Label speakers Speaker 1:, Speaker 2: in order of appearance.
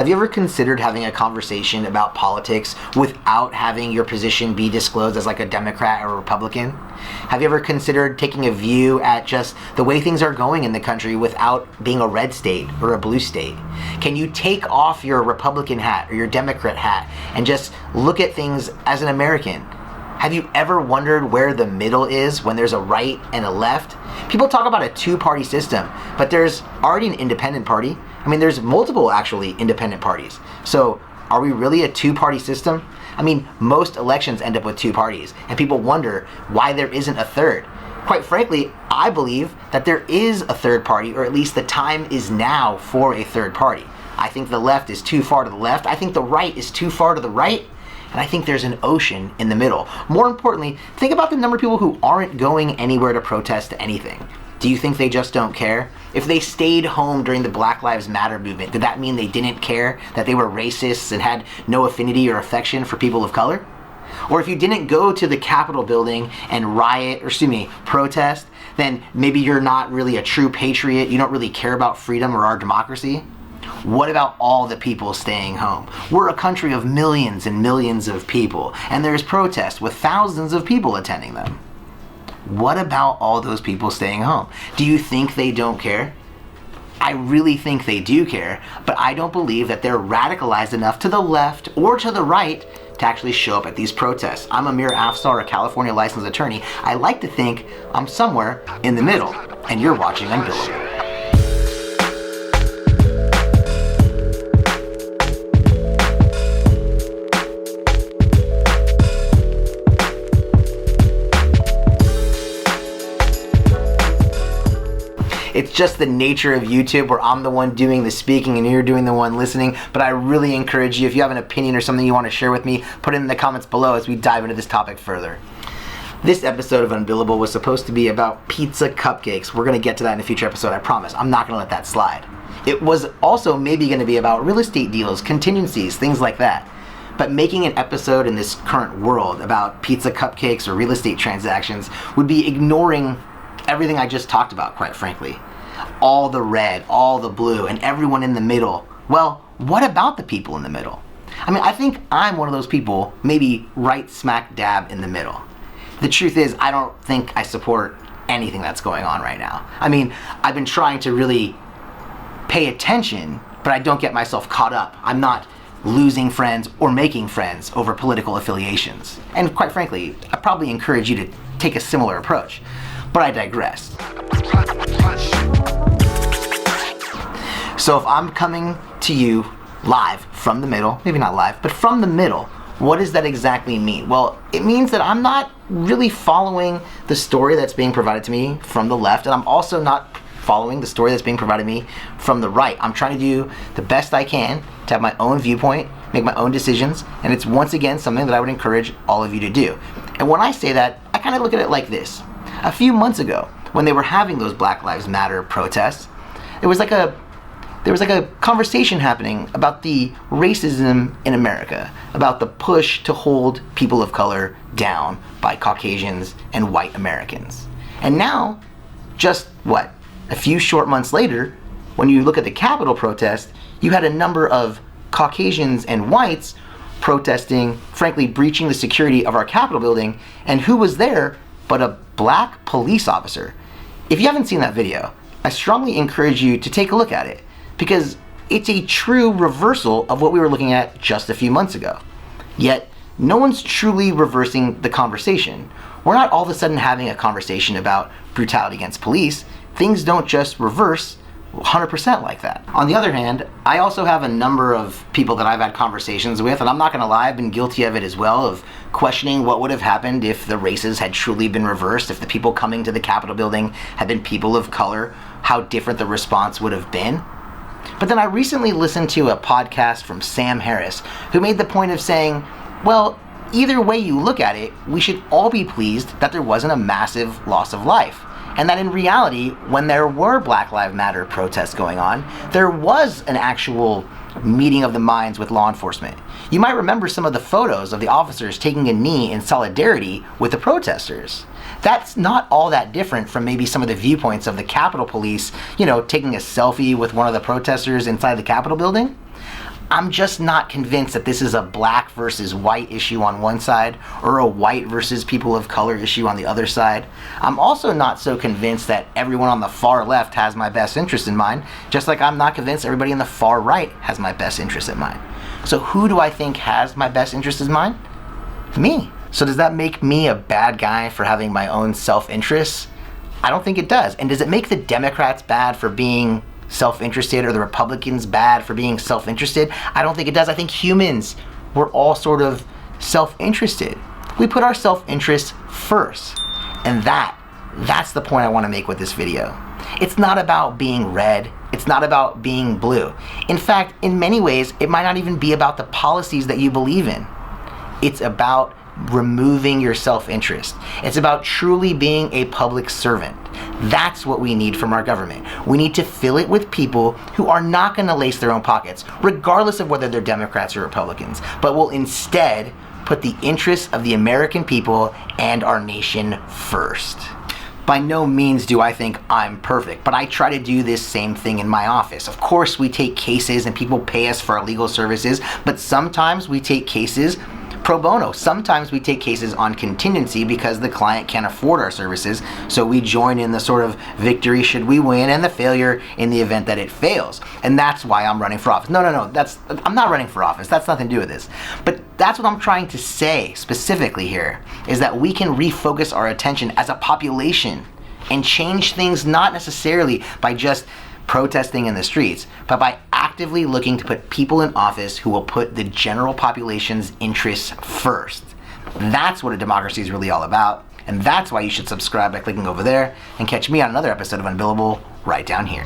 Speaker 1: Have you ever considered having a conversation about politics without having your position be disclosed as like a Democrat or a Republican? Have you ever considered taking a view at just the way things are going in the country without being a red state or a blue state? Can you take off your Republican hat or your Democrat hat and just look at things as an American? Have you ever wondered where the middle is when there's a right and a left? People talk about a two-party system, but there's already an independent party. I mean, there's multiple actually independent parties. So are we really a two-party system? I mean, most elections end up with two parties, and people wonder why there isn't a third. Quite frankly, I believe that there is a third party, or at least the time is now for a third party. I think the left is too far to the left. I think the right is too far to the right. And I think there's an ocean in the middle. More importantly, think about the number of people who aren't going anywhere to protest anything. Do you think they just don't care? If they stayed home during the Black Lives Matter movement, did that mean they didn't care, that they were racists and had no affinity or affection for people of color? Or if you didn't go to the Capitol building and protest, then maybe you're not really a true patriot, you don't really care about freedom or our democracy? What about all the people staying home? We're a country of millions and millions of people, and there's protests with thousands of people attending them. What about all those people staying home? Do you think they don't care? I really think they do care, but I don't believe that they're radicalized enough to the left or to the right to actually show up at these protests. I'm Amir Afsar, a California licensed attorney. I like to think I'm somewhere in the middle, and you're watching Unbillable. It's just the nature of YouTube where I'm the one doing the speaking and you're doing the one listening, but I really encourage you, if you have an opinion or something you want to share with me, put it in the comments below as we dive into this topic further. This episode of Unbillable was supposed to be about pizza cupcakes. We're going to get to that in a future episode, I promise. I'm not going to let that slide. It was also maybe going to be about real estate deals, contingencies, things like that. But making an episode in this current world about pizza cupcakes or real estate transactions would be ignoring everything I just talked about, quite frankly. All the red, all the blue, and everyone in the middle. Well, what about the people in the middle? I mean, I think I'm one of those people, maybe right smack dab in the middle. The truth is, I don't think I support anything that's going on right now. I mean, I've been trying to really pay attention, but I don't get myself caught up. I'm not losing friends or making friends over political affiliations. And quite frankly, I probably encourage you to take a similar approach. But I digress. So if I'm coming to you live from the middle, maybe not live, but from the middle, what does that exactly mean? Well, it means that I'm not really following the story that's being provided to me from the left, and I'm also not following the story that's being provided to me from the right. I'm trying to do the best I can to have my own viewpoint, make my own decisions, and it's once again something that I would encourage all of you to do. And when I say that, I kind of look at it like this. A few months ago, when they were having those Black Lives Matter protests, there was like a conversation happening about the racism in America, about the push to hold people of color down by Caucasians and white Americans. And now, just a few short months later, when you look at the Capitol protest, you had a number of Caucasians and whites protesting, frankly, breaching the security of our Capitol building, and who was there but a black police officer. If you haven't seen that video, I strongly encourage you to take a look at it, because it's a true reversal of what we were looking at just a few months ago. Yet, no one's truly reversing the conversation. We're not all of a sudden having a conversation about brutality against police. Things don't just reverse 100% like that. On the other hand, I also have a number of people that I've had conversations with, and I'm not gonna lie, I've been guilty of it as well, of questioning what would have happened if the races had truly been reversed, if the people coming to the Capitol building had been people of color, how different the response would have been. But then I recently listened to a podcast from Sam Harris, who made the point of saying, well, either way you look at it, we should all be pleased that there wasn't a massive loss of life. And that in reality, when there were Black Lives Matter protests going on, there was an actual meeting of the minds with law enforcement. You might remember some of the photos of the officers taking a knee in solidarity with the protesters. That's not all that different from maybe some of the viewpoints of the Capitol Police, taking a selfie with one of the protesters inside the Capitol building. I'm just not convinced that this is a black versus white issue on one side or a white versus people of color issue on the other side. I'm also not so convinced that everyone on the far left has my best interest in mind, just like I'm not convinced everybody in the far right has my best interest in mind. So who do I think has my best interest in mind? Me. So does that make me a bad guy for having my own self-interest? I don't think it does. And does it make the Democrats bad for being self-interested or the Republicans bad for being self-interested? I don't think it does. I think humans, we're all sort of self-interested. We put our self-interest first. And that's the point I want to make with this video. It's not about being red. It's not about being blue. In fact, in many ways, it might not even be about the policies that you believe in. It's about removing your self-interest. It's about truly being a public servant. That's what we need from our government. We need to fill it with people who are not going to lace their own pockets, regardless of whether they're Democrats or Republicans, but will instead put the interests of the American people and our nation first. By no means do I think I'm perfect, but I try to do this same thing in my office. Of course, we take cases and people pay us for our legal services, but sometimes we take cases pro bono. Sometimes we take cases on contingency because the client can't afford our services, so we join in the sort of victory should we win and the failure in the event that it fails. And that's why I'm running for office. No, I'm not running for office. That's nothing to do with this. But that's what I'm trying to say specifically here, is that we can refocus our attention as a population and change things not necessarily by just protesting in the streets, but by actively looking to put people in office who will put the general population's interests first. That's what a democracy is really all about, and that's why you should subscribe by clicking over there and catch me on another episode of Unbillable right down here.